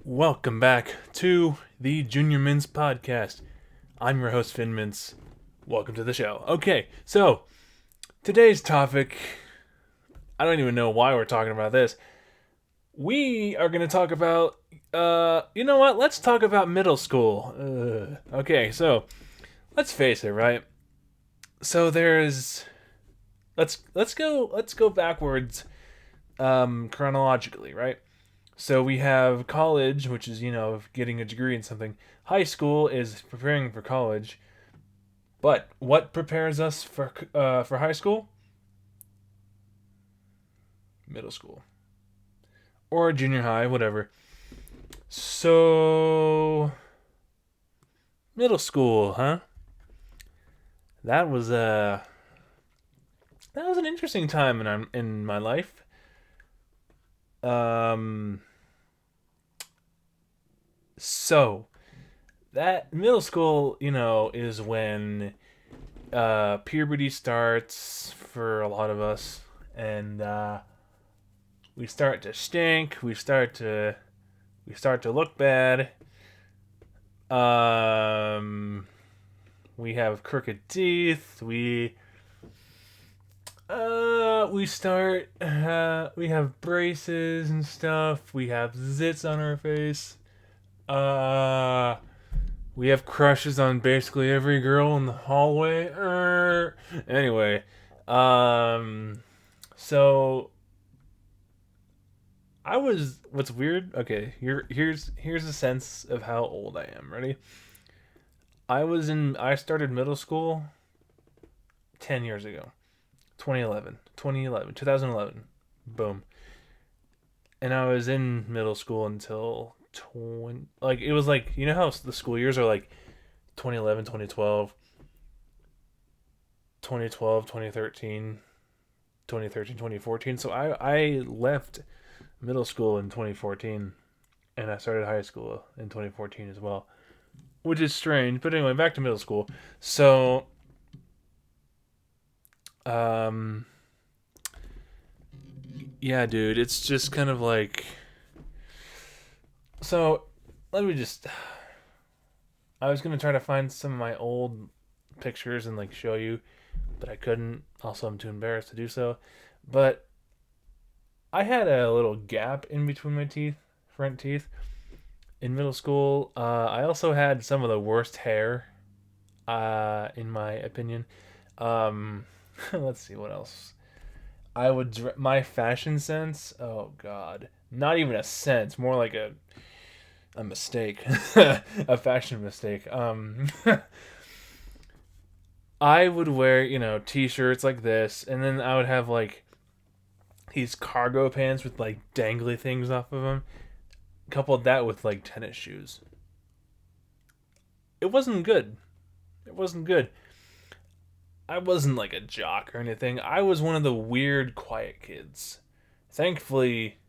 Welcome back to the Junior Mints podcast. I'm your host, Finnmints. Welcome to the show. Okay, so today's topic, I don't even know why we're talking about this. We are going to talk about, you know what? Let's talk about middle school. Okay, so let's face it, right? So let's go backwards, chronologically, right? So we have college, which is, getting a degree in something. High school is preparing for college. But what prepares us for high school? Middle school. Or junior high, whatever. So middle school, huh? That was an interesting time in my life. So that middle school, is when puberty starts for a lot of us, and we start to stink. We start to look bad. We have crooked teeth. We have braces and stuff. We have zits on our face. We have crushes on basically every girl in the hallway. Anyway, so what's weird? Okay, here's a sense of how old I am. Ready? I started middle school 10 years ago. 2011. Boom. And I was in middle school until it was like, how the school years are like 2011, 2012, 2012, 2013, 2013, 2014. So I left middle school in 2014 and I started high school in 2014 as well, which is strange. But anyway, back to middle school. So yeah, dude, it's just kind of like, so let me just, I was going to try to find some of my old pictures and like show you, but I couldn't. Also, I'm too embarrassed to do so. But I had a little gap in between my front teeth in middle school. I also had some of the worst hair, in my opinion. Let's see what else. My fashion sense. Oh God, not even a sense. More like a mistake, a fashion mistake. I would wear, t-shirts like this, and then I would have like these cargo pants with like dangly things off of them. Coupled that with like tennis shoes. It wasn't good. It wasn't good. I wasn't like a jock or anything. I was one of the weird, quiet kids. Thankfully,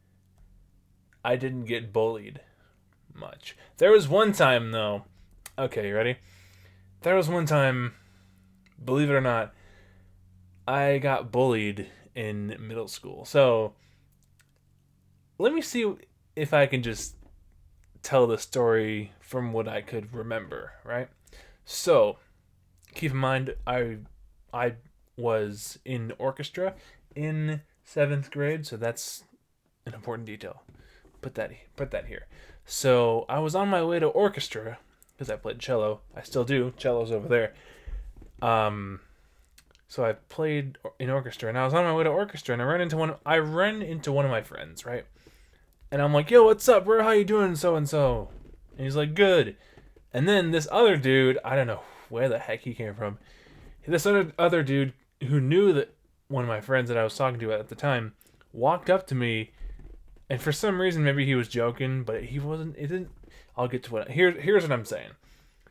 I didn't get bullied much. There was one time, though. Okay, you ready? There was one time, believe it or not, I got bullied in middle school. So, let me see if I can just tell the story from what I could remember, right? So, keep in mind, I was in orchestra in 7th grade, so that's an important detail. Put that here. So I was on my way to orchestra because I played cello. I still do. Cello's over there. So I played in orchestra, and I was on my way to orchestra, and I ran into one of my friends, right? And I'm like, "Yo, what's up, bro? How you doing, so and so?" And he's like, "Good." And then this other dude, I don't know where the heck he came from. This other dude who knew that one of my friends that I was talking to at the time walked up to me, and for some reason, maybe he was joking, but he wasn't. It didn't. I'll get to what. Here's what I'm saying.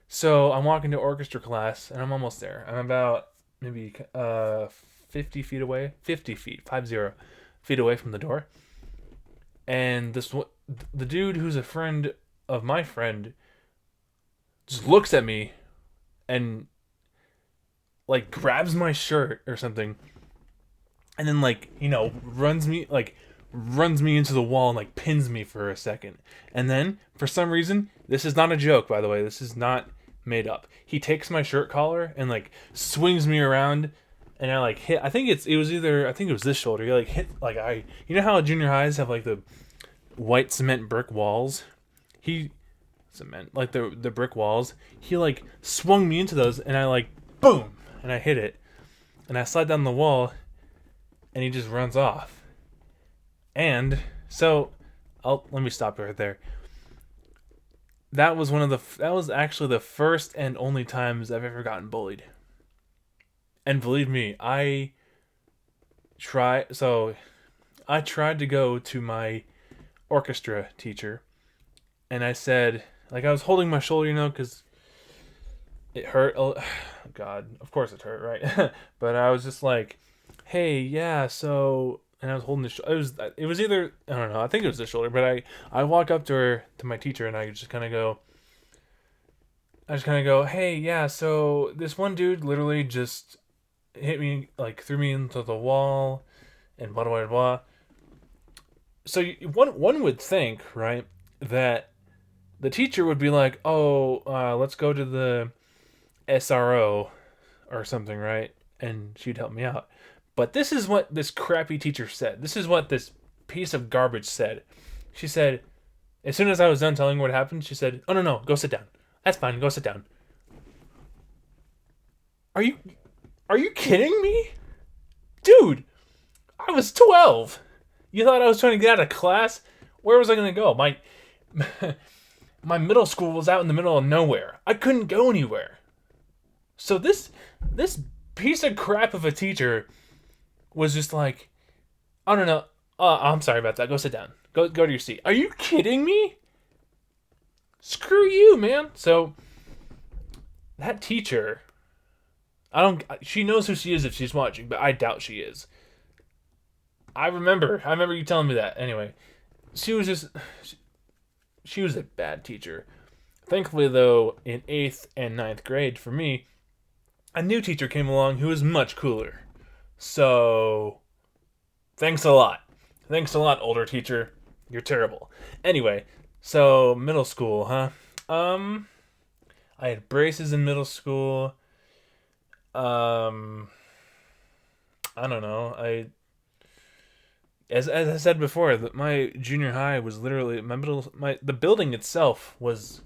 So I'm walking to orchestra class, and I'm almost there. I'm about maybe 50 feet away, 50 feet, 50 feet away from the door. And the dude who's a friend of my friend just looks at me and like grabs my shirt or something, and then like runs me like runs me into the wall and like pins me for a second. And then, for some reason, this is not a joke, by the way, this is not made up. He takes my shirt collar and like swings me around, and I like hit. I think it was this shoulder. He like hit like you know how junior highs have like the white cement brick walls. He cement like the brick walls. He like swung me into those, and I like boom, and I hit it, and I slide down the wall, and he just runs off. And so, let me stop right there. That was actually the first and only times I've ever gotten bullied. And believe me, I tried to go to my orchestra teacher, and I said, like, I was holding my shoulder, because it hurt. Oh, God, of course it hurt, right? But I was just like, hey, yeah, so, and I was holding it was either, I don't know, I think it was the shoulder, but I walk up to her, to my teacher, and I just kind of go, hey, yeah, so this one dude literally just hit me, like, threw me into the wall, and blah, blah, blah. So one would think, right, that the teacher would be like, oh, let's go to the SRO or something, right? And she'd help me out. But this is what this crappy teacher said. This is what this piece of garbage said. She said, as soon as I was done telling her what happened, she said, oh, no, go sit down. That's fine, go sit down. Are you kidding me? Dude, I was 12. You thought I was trying to get out of class? Where was I going to go? My middle school was out in the middle of nowhere. I couldn't go anywhere. So this piece of crap of a teacher was just like, I don't know. I'm sorry about that. Go sit down. Go to your seat. Are you kidding me? Screw you, man. So that teacher, she knows who she is if she's watching, but I doubt she is. I remember you telling me that. Anyway, she was a bad teacher. Thankfully, though, in 8th and ninth grade, for me, a new teacher came along who was much cooler. So, thanks a lot. Thanks a lot, older teacher. You're terrible. Anyway, so middle school, huh? I had braces in middle school. I don't know. As I said before, my junior high was literally the building itself was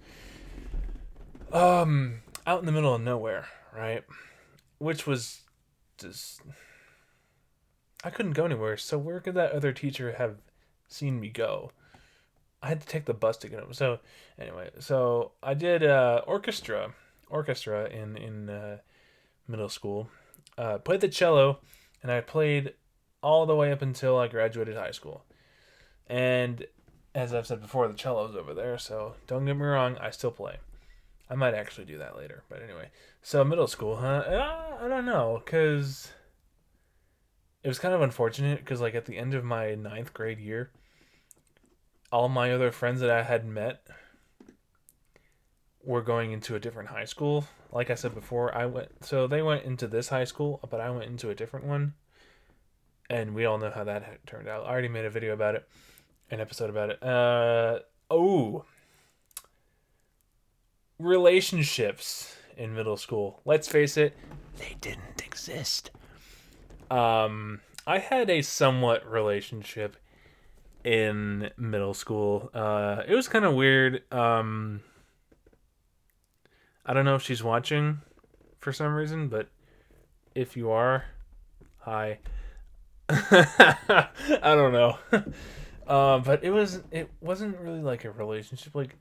out in the middle of nowhere, right? Which was just, I couldn't go anywhere. So where could that other teacher have seen me go? I had to take the bus to get home. So anyway, so I did orchestra in middle school. Played the cello, and I played all the way up until I graduated high school. And as I've said before, the cello's over there, so don't get me wrong, I still play. I might actually do that later, but anyway. So middle school, huh? I don't know, because it was kind of unfortunate, because like at the end of my 9th grade year, all my other friends that I had met were going into a different high school. Like I said before, they went into this high school, but I went into a different one. And we all know how that turned out. I already made a video about it, an episode about it. Relationships in middle school. Let's face it, they didn't exist. I had a somewhat relationship in middle school. It was kind of weird. I don't know if she's watching for some reason, but if you are, hi. I don't know. But it wasn't really like a relationship. Like,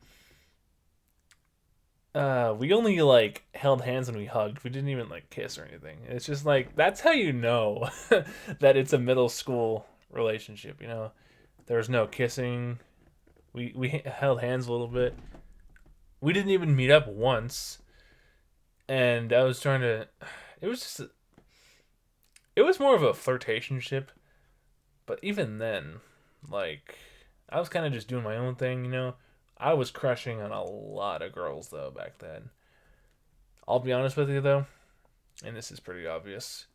we only like held hands and we hugged. We didn't even like kiss or anything. It's just like, that's how you know that it's a middle school relationship. There was no kissing. We held hands a little bit. We didn't even meet up once. And I was trying to. It was more of a flirtationship, but even then, like, I was kind of just doing my own thing, I was crushing on a lot of girls, though, back then. I'll be honest with you, though, and this is pretty obvious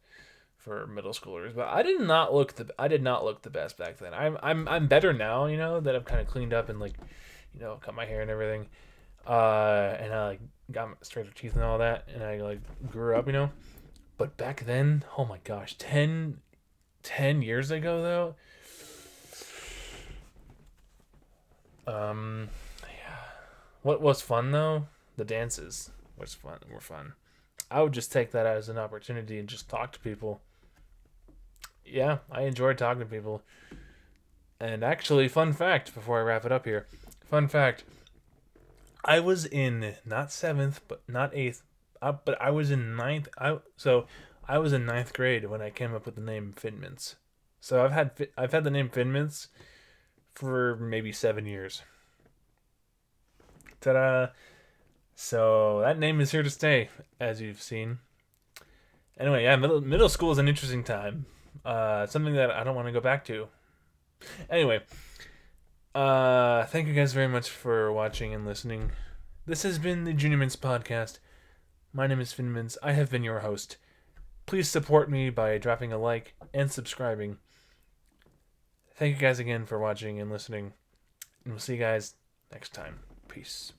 for middle schoolers, but I did not look the best back then. I'm better now, that I've kind of cleaned up and like, cut my hair and everything. And I like got straighter teeth and all that, and I like grew up. But back then, oh my gosh, 10 years ago though, yeah. What was fun though? The dances were fun. I would just take that as an opportunity and just talk to people. Yeah, I enjoyed talking to people. And actually, fun fact before I wrap it up here. Fun fact. I was in not 7th, but not 8th, but I was in ninth. I was in ninth grade when I came up with the name Finnmints. So I've had the name Finnmints for maybe 7 years. Ta-da! So that name is here to stay, as you've seen. Anyway, yeah, middle school is an interesting time. Something that I don't want to go back to. Anyway, thank you guys very much for watching and listening. This has been the Junior Mints podcast. My name is Finnmints. I have been your host. Please support me by dropping a like and subscribing. Thank you guys again for watching and listening. And we'll see you guys next time. Peace.